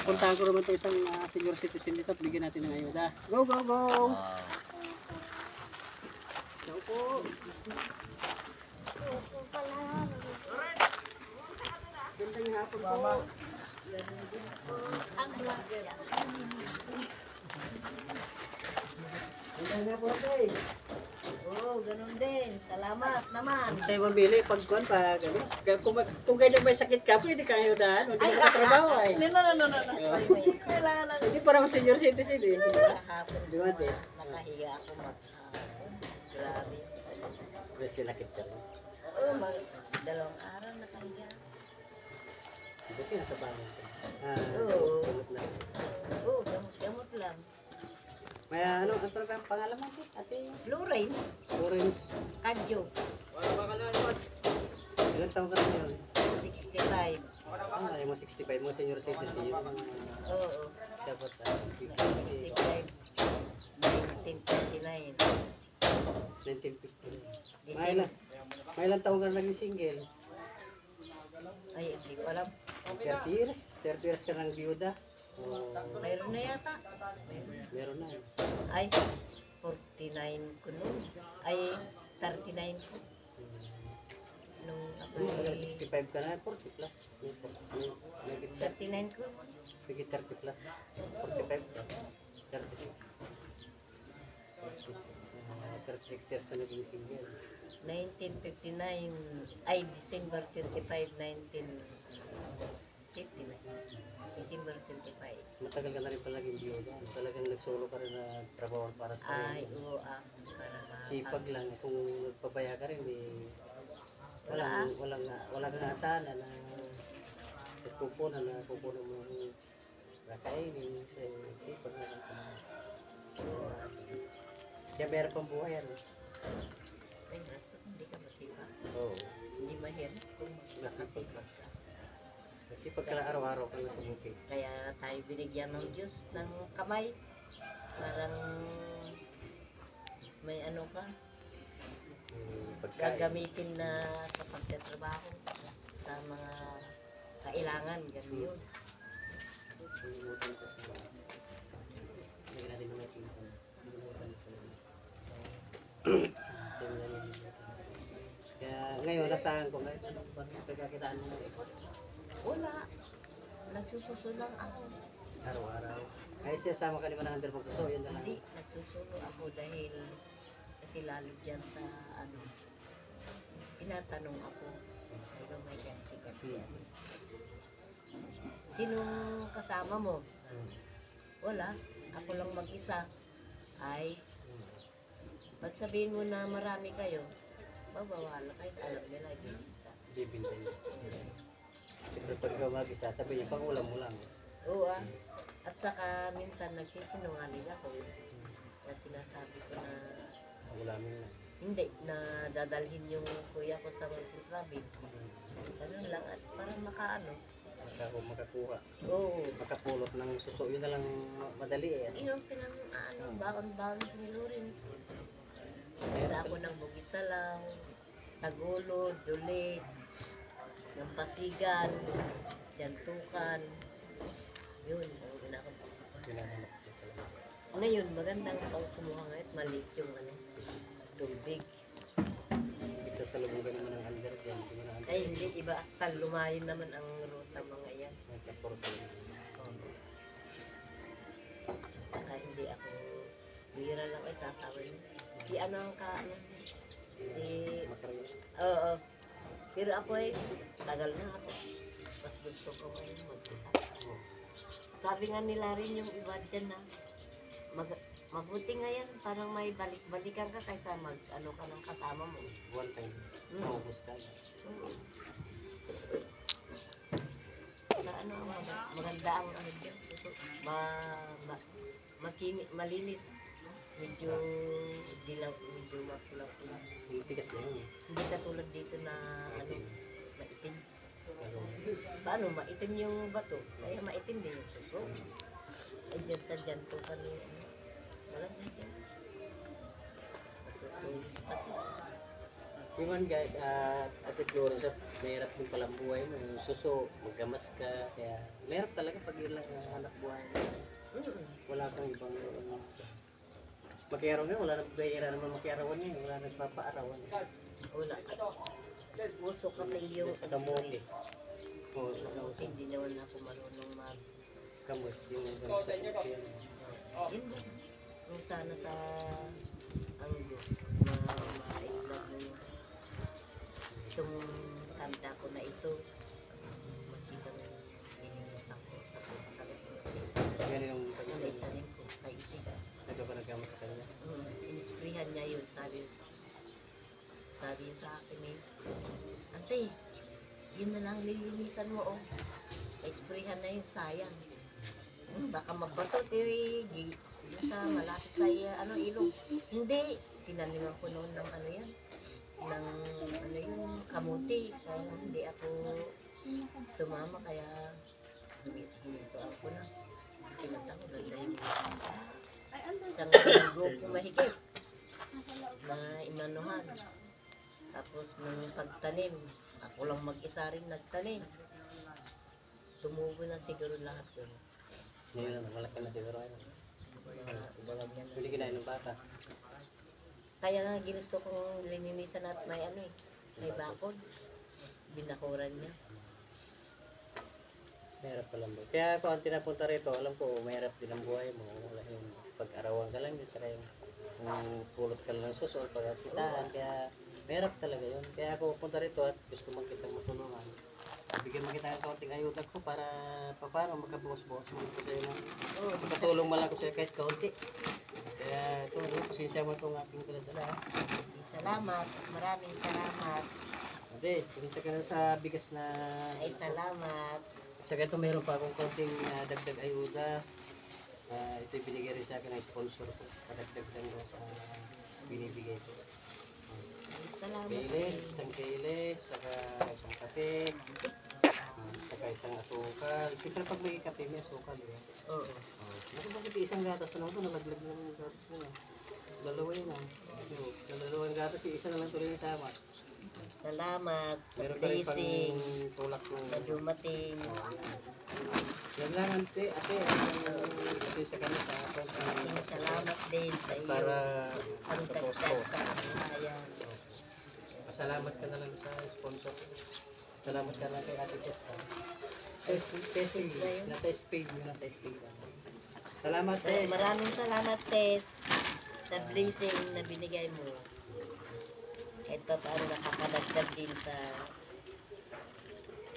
pupuntahan ko naman ito isang senior citizen dito at bigyan natin ng ayuda. Go, go, go! Go po! Gandang hapon po. Ang vlogger. Gandang hapon tayo. Oo, ganun din. Salamat naman. Hindi tayo mabili pag kuwan pa. Kung ganyan may sakit ka, pwede ka ayudahan. Huwag ka trabaho ay. No. Sorry, may kailangan lang. Hindi para senior citizen eh. Kahapon Di ba, te? nakahiga ako maghapon. Grabe. Kasi lakit ka rin. Oo, dalawang araw nakahiga. Hindi ka natabangan siya. Oo. Gamot lang. Oo, gamot lang. May ano, ang talagang pangalan mo si ate? Blue Rains, Orange. Kadyo, Ilan taong ka rin yun? 65. Yung mga 65 mo, senior citizen yun. Oo, Dapat 65. 1929. 1950. May ilang taong ka rin naging single? Ay, hindi ko alam. 30 years? 30 years ka ng biyuda? Mayroon na yata. Meron na. Ay, 49 ko noon. Ay, 39 ko. Nung ako Hanggang ay 65 ka na, 40 plus. May 39 ko. 30 plus. 45 ka. 36. 36 years ka naging single. 1959. Ay, December 25, 1959. December 25. Matagal ka na rin pala naging biyuda. Talagang nagsolo ka rin na trabaho para sa Ay, oo, para sipag lang. Kung nagpabaya ka rin, wala kang asahan na kukunan mo yung kakainin. Sipag na lang. Kaya meron pang buhay, ano? Ay, hindi ka masipag. Oo. Hindi mahirap kung masipag ka. Kasi pagka araw-araw ka na sa bukid. Kaya tayo binigyan ng Diyos ng kamay. Parang may ano ka, Pagkain. gagamitin na sa pagtatrabaho sa mga kailangan, gano'n yun. Kaya ngayon, nasaan ko ngayon? Ano ba pagkakitaan mo ngayon? Wala. Nagsususulang ako. Araw-araw. Ay siya sama ka naman ng under magsuso, yun na lang. Hindi, nagsusulo ako dahil kasi lalo dyan sa ano, tinatanong ako. Diba may gansi-gansi ano. Sinong kasama mo? Wala. Ako lang mag-isa. Ay, pag sabihin mo na marami kayo, mabawala kayo. Alam nila, Bibintay mo. Siyempre pag ikaw mag-isa, sabi niya, pang-ulam mo lang. Oo ah. At saka minsan nagsisinungaling ako. Kaya sinasabi ko na Pang-ulamin lang. hindi, na dadalhin yung kuya ko sa Mountain Province. Ganun lang at parang makaano. Makakuha. Oo. Makapulot ng suso, yun na lang madali eh. Yung baon-baon ni Lawrence. Kaya ako ng Bugisalang, Tagulod, Dulit, ng Pasigan, Jantukan. Yun, ang ginagawa. Pinahanap ko talaga. Ngayon, magandang pang kumuha ngayon, maliit yung ano, tubig. Isa sa lubugan naman ng under dyan. Ay, hindi, iba. Kalumayin naman ang ruta mga yan. Nagkapuro sa Saka hindi ako, bihira lang ay sasawa niya. Si ano ang ano, si, Makaril. oo. Pero ako ay, tagal na ako. Mas gusto ko ngayon mag-isa. Sabi nga nila rin yung iba dyan na, mabuti nga yan, parang may balik-balikan ka kaysa ano ka ng kasama mo. One time. Maubos ka. Sa ano, maganda ang ano dyan. Malinis. Medyo dilaw, medyo mapula-pula. Yung tigas na yun. Hindi katulad dito na ano, maitim. Pero, Paano, maitim yung bato. Kaya maitim din yung suso. Ay dyan sa janto ka ni ano. Walang dyan. Matutulis pati. Yun guys, at siguro sa mahirap din palang buhay mo, yung suso, magkamas ka, kaya mahirap talaga pag ilang hanap buhay mo. Wala kang ibang makiaraw nga, wala nang bayira naman makiarawan niya, wala nagpapaarawan. Wala. Uso kasi yung Sa kamote. spray. Oo, sa kamote. Hindi naman ako marunong mag... Kamus, yung sa kamote. Yun din. Kung sana sa anggo, ma-iblog mo yung itong tanda ko na ito. Makita mo yung ininisan ko. Tapos sabi ko kasi, Yan yung itanim ko kay Isis. nagkapanagkama sa kanya. Inisprihan niya yun. Sabi niya sa akin eh, Ante, yun na lang lilinisan mo oh. Isprihan na yun, sayang. Baka mabatot eh. Yung sa malapit sa ilog. Hindi. Tinaniman ko noon ng ano yan. Ng ano yung kamuti. Kaya hindi ako tumama. Kaya hinito ako na. Pinata ko ganda yun. Isang linggo ko mahigit na imanuhan. Tapos nung pagtanim, ako lang mag-isa rin nagtanim. Tumubo na siguro lahat yun. Ngayon na, malaki na siguro. Ibalag niya na Hindi siguro. kinain ng bata. Kaya nga ginusto kong lininisan at may ano eh, may bakod. Binakuran niya. Mahirap pa lang. Kaya ako ang tinapunta rito, alam ko, mahirap din ang buhay mo. Wala yung pag-arawan ka lang din, saka yung pulot ka lang ng suso, pag-apitaan. Kaya mahirap talaga yun. Kaya ako punta rito at gusto man kitang matulungan. Bigyan mo kita ng kaunting ayuda ko para paano magkabukas-bukas mo ko sa'yo na. Patulong man lang ko sa'yo kahit kaunti. Kaya ito, pasensya mo itong aking pinadala. Salamat, maraming salamat. Hindi, pasensya ka na sa bigas na... Ay salamat. At saka ito, mayroon pa akong konting dagdag ayuda. Ito yung binigay rin sa akin ng sponsor ko. Kadagdag lang ko sa binibigay ko. Ay salamat. Kailes, isang kailes, saka isang kape, saka isang asukal. Siyempre pag may kape, may asukal. Oo. Naku, bakit isang gatas na lang ito? Nalaglag na yung gatas mo. Dalawa yun ah. Dalawang gatas, isa na lang tuloy yung tama. Salamat sa Meron ka rin pang blessing tulak ng... na dumating. Yan lang ate, kasi sa kanya sa Maraming salamat din sa iyo. para Ang dagdag sa kabuhayan. pasalamat ka na lang sa sponsor. Salamat ka lang kay Ate Tess. Tess ba yun? Nasa Spain, yun nasa Spain. Salamat Tess. Maraming salamat, Tess, sa blessing na binigay mo. Ito paano nakakadagdag din sa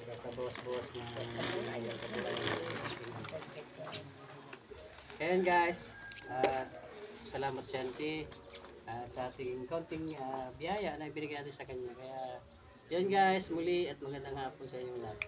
Nakabuwas-buwas na. dagdag sa Ayan guys, salamat sa Auntie sa ating kaunting biyaya na ibinigay natin sa kanya. Kaya yan guys, muli at magandang hapon sa inyo lahat.